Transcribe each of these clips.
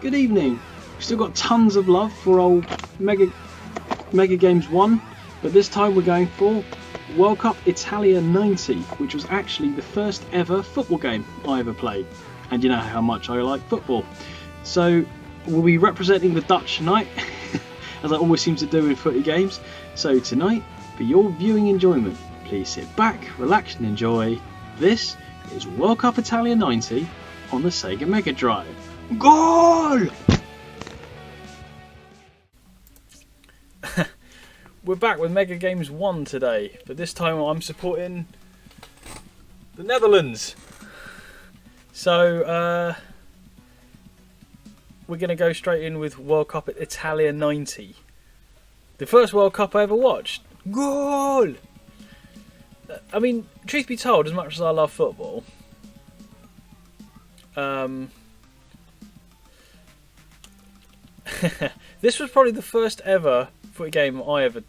Good evening. We've still got tons of love for old Mega Games 1, but this time we're going for World Cup Italia 90, which was actually the first ever football game I ever played. And you know how much I like football. So we'll be representing the Dutch tonight, as I always seem to do in footy games. So tonight, for your viewing enjoyment, please sit back, relax and enjoy. This is World Cup Italia 90 on the Sega MegaDrive. Goal! We're back with Mega Games 1 today, but this time I'm supporting the Netherlands. So, we're going to go straight in with World Cup Italia 90. The first World Cup I ever watched. Goal! I mean, truth be told, as much as I love football, this was probably the first ever footy game I ever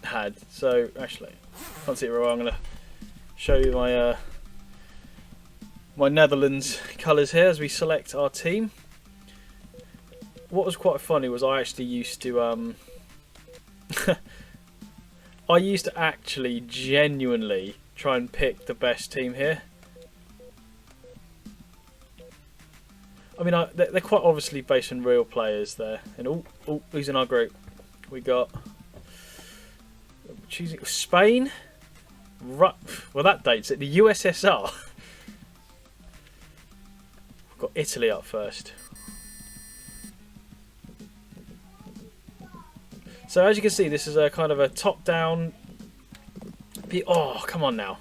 had. So actually, can't see it very well. I'm going to show you my my Netherlands colours here as we select our team. What was quite funny was I actually used to I used to actually genuinely try and pick the best team here. I mean, they're quite obviously based on real players there. And who's in our group? We got choosing Spain. Well, that dates it. The USSR. We've got Italy up first. So as you can see, this is a kind of a top-down. Oh, come on now.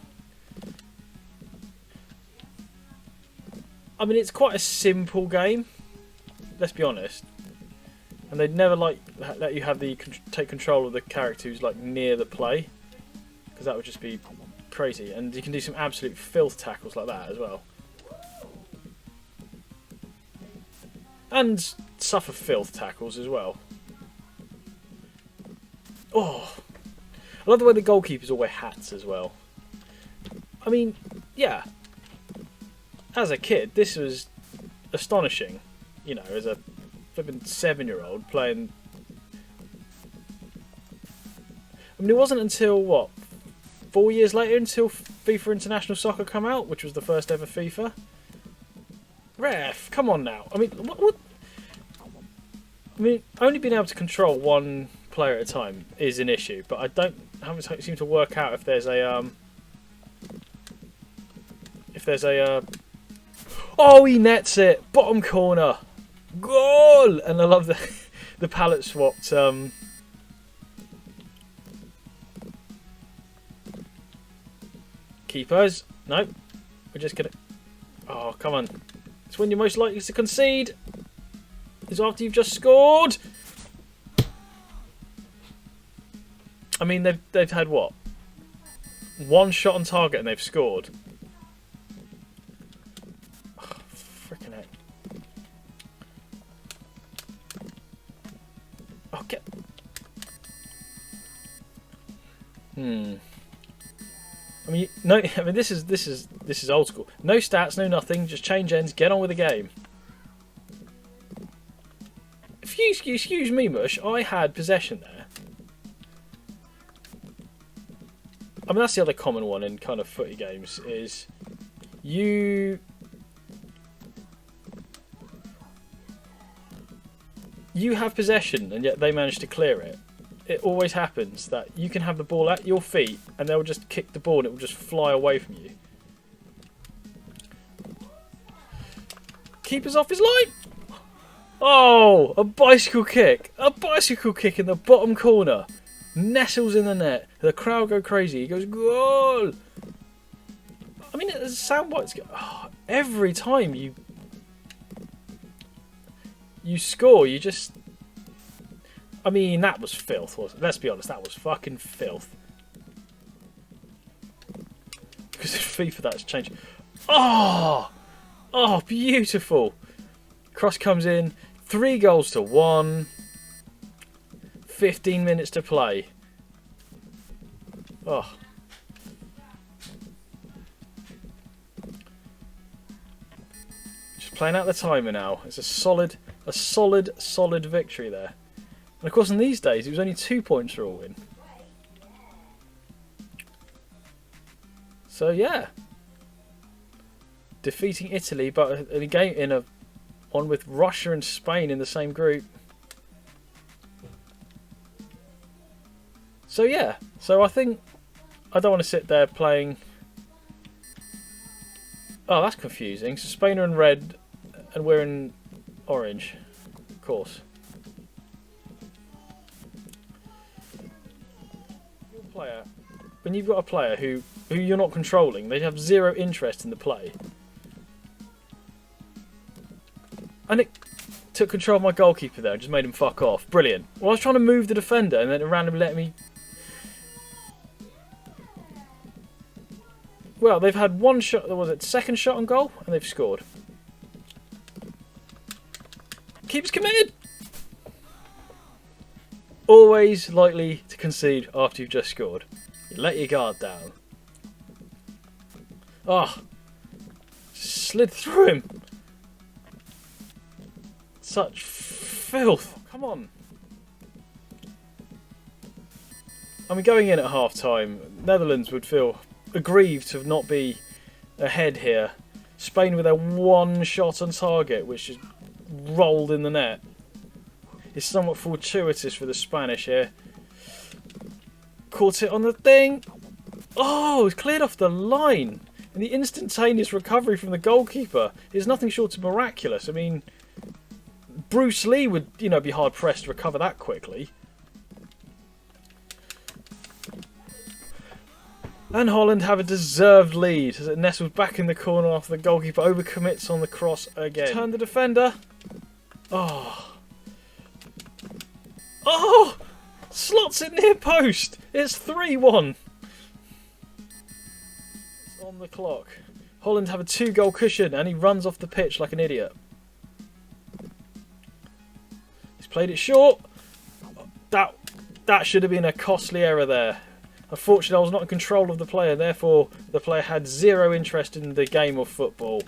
I mean, it's quite a simple game. Let's be honest. And they'd never let you have take control of the character who's like near the play, because that would just be crazy. And you can do some absolute filth tackles like that as well, and suffer filth tackles as well. Oh, I love the way the goalkeepers all wear hats as well. I mean, yeah. As a kid, this was astonishing. You know, as a flipping 7-year-old playing. I mean, it wasn't until what, 4 years later until FIFA International Soccer come out, which was the first ever FIFA. Ref, come on now. I mean, what? I mean, only being able to control one player at a time is an issue, but I haven't seemed to work out if there's a oh, he nets it, bottom corner, goal! And I love the palette swapped keepers. Nope, we're just gonna. Oh, come on! It's when you're most likely to concede. Is after you've just scored. I mean, they've had what? One shot on target and they've scored. Oh, frickin' heck. Oh, get. I mean, no. I mean, this is old school. No stats, no nothing. Just change ends. Get on with the game. If you excuse me, Mush, I had possession there. I mean, that's the other common one in kind of footy games is you have possession and yet they manage to clear it. It always happens that you can have the ball at your feet and they'll just kick the ball and it will just fly away from you. Keeper's off his line. Oh, a bicycle kick. A bicycle kick in the bottom corner. Nestles in the net. The crowd go crazy. He goes, goal! I mean, the sound bites go. Oh, every time you score, you just. I mean, that was filth, wasn't it? Let's be honest, that was fucking filth. Because in FIFA, that's changed. Oh! Oh, beautiful! Cross comes in. 3 goals to 1. 15 minutes to play. Oh. playing out the timer now. It's a solid victory there. And of course, in these days, it was only 2 points for a win. So yeah, defeating Italy, but in a game on with Russia and Spain in the same group. So yeah, so I think I don't want to sit there playing. Oh, that's confusing. So Spain are in red, and we're in orange, of course. When you've got a player who you're not controlling, they have zero interest in the play. And it took control of my goalkeeper there and just made him fuck off. Brilliant. Well, I was trying to move the defender and then it randomly let me... Well, they've had one shot, was it second shot on goal? And they've scored. Keeps committed! Always likely to concede after you've just scored. You let your guard down. Oh, slid through him. Such filth. Come on. I mean, going in at half time, Netherlands would feel aggrieved to not be ahead here. Spain with their one shot on target, which just rolled in the net. It's somewhat fortuitous for the Spanish here. Caught it on the thing. Oh, it's cleared off the line. And the instantaneous recovery from the goalkeeper is nothing short of miraculous. I mean, Bruce Lee would, you know, be hard pressed to recover that quickly. And Holland have a deserved lead as it nestles back in the corner after the goalkeeper overcommits on the cross again. Turn the defender. Oh. Oh! Slots it near post. It's 3-1. It's on the clock. Holland have a 2-goal cushion and he runs off the pitch like an idiot. He's played it short. That should have been a costly error there. Unfortunately, I was not in control of the player, therefore the player had zero interest in the game of football.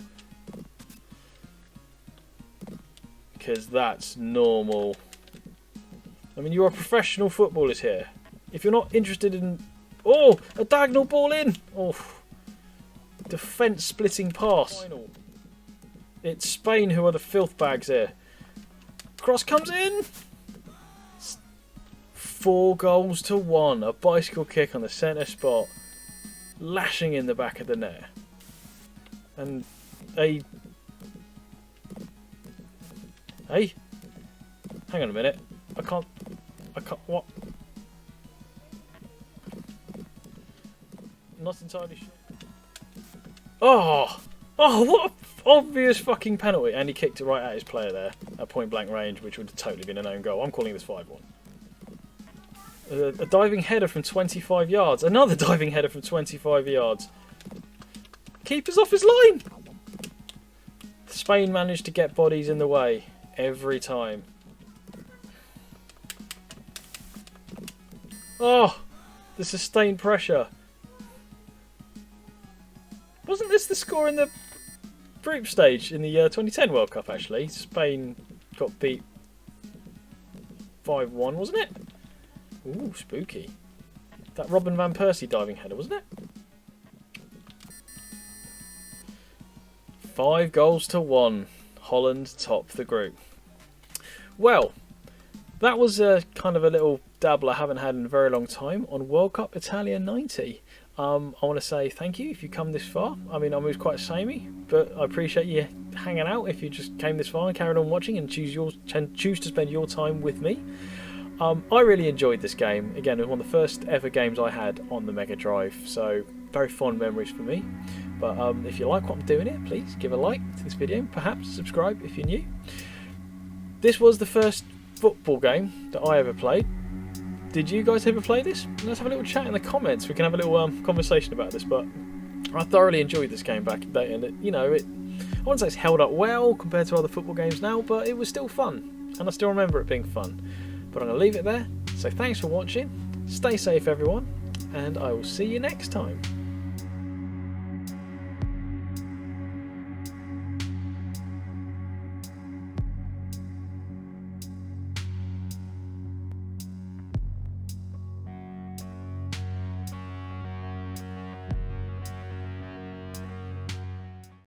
Because that's normal. I mean, you are professional footballers here. If you're not interested in... Oh! A diagonal ball in! Oh. Defence splitting pass. Final. It's Spain who are the filth bags here. Cross comes in! 4-1. A bicycle kick on the centre spot. Lashing in the back of the net. And a... Hey? Hang on a minute. I can't, what? Not entirely sure. Oh! Oh, what an obvious fucking penalty. And he kicked it right at his player there, at point blank range, which would have totally been an own goal. I'm calling this 5-1. A diving header from 25 yards. Another diving header from 25 yards. Keeper's off his line! Spain managed to get bodies in the way every time. Oh, the sustained pressure. Wasn't this the score in the group stage in the 2010 World Cup, actually? Spain got beat 5-1, wasn't it? Ooh, spooky. That Robin van Persie diving header, wasn't it? 5-1. Holland top the group. Well, that was kind of a little dabble I haven't had in a very long time on World Cup Italia 90. I want to say thank you if you come this far. I mean, I was quite samey, but I appreciate you hanging out if you just came this far and carried on watching and choose to spend your time with me. I really enjoyed this game. Again, it was one of the first ever games I had on the MegaDrive, so very fond memories for me. But if you like what I'm doing here, please give a like to this video, perhaps subscribe if you're new. This was the first football game that I ever played. Did you guys ever play this? Let's have a little chat in the comments. We can have a little conversation about this. But I thoroughly enjoyed this game back in the day, and I wouldn't say it's held up well compared to other football games now, but it was still fun, and I still remember it being fun. But I'm going to leave it there. So thanks for watching. Stay safe, everyone, and I will see you next time.